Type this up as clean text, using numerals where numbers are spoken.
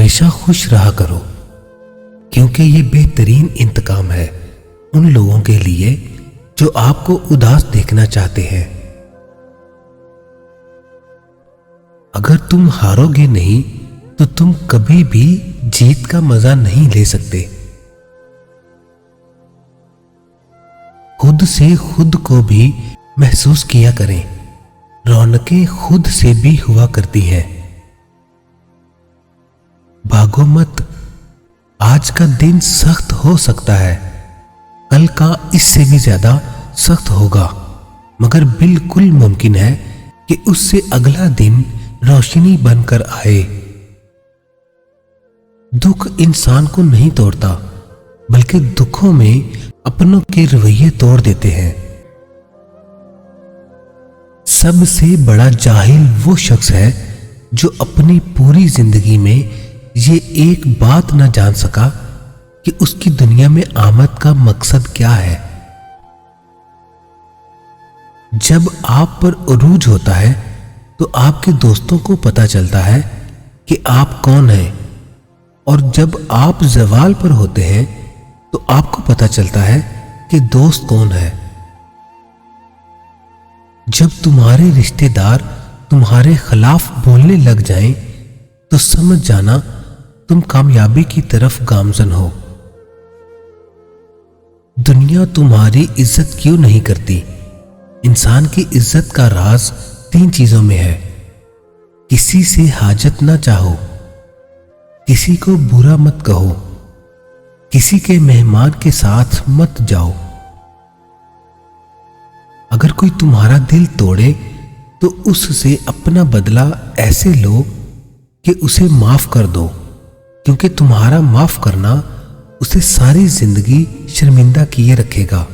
हमेशा खुश रहा करो, क्योंकि ये बेहतरीन इंतकाम है उन लोगों के लिए जो आपको उदास देखना चाहते हैं। अगर तुम हारोगे नहीं तो तुम कभी भी जीत का मजा नहीं ले सकते। खुद से खुद को भी महसूस किया करें, रौनकें खुद से भी हुआ करती हैं। भागो मत, आज का दिन सख्त हो सकता है, कल का इससे भी ज्यादा सख्त होगा, मगर बिल्कुल मुमकिन है कि उससे अगला दिन रोशनी बनकर आए। दुख इंसान को नहीं तोड़ता, बल्कि दुखों में अपनों के रवैये तोड़ देते हैं। सबसे बड़ा जाहिल वो शख्स है जो अपनी पूरी जिंदगी में ये एक बात न जान सका कि उसकी दुनिया में आमद का मकसद क्या है। जब आप पर उरूज होता है तो आपके दोस्तों को पता चलता है कि आप कौन हैं, और जब आप ज़वाल पर होते हैं तो आपको पता चलता है कि दोस्त कौन है। जब तुम्हारे रिश्तेदार तुम्हारे खिलाफ बोलने लग जाएं तो समझ जाना तुम कामयाबी की तरफ गामजन हो। दुनिया तुम्हारी इज्जत क्यों नहीं करती? इंसान की इज्जत का राज 3 चीजों में है। किसी से हाजत ना चाहो, किसी को बुरा मत कहो, किसी के मेहमान के साथ मत जाओ। अगर कोई तुम्हारा दिल तोड़े तो उससे अपना बदला ऐसे लो कि उसे माफ कर दो, क्योंकि तुम्हारा माफ करना उसे सारी जिंदगी शर्मिंदा किए रखेगा।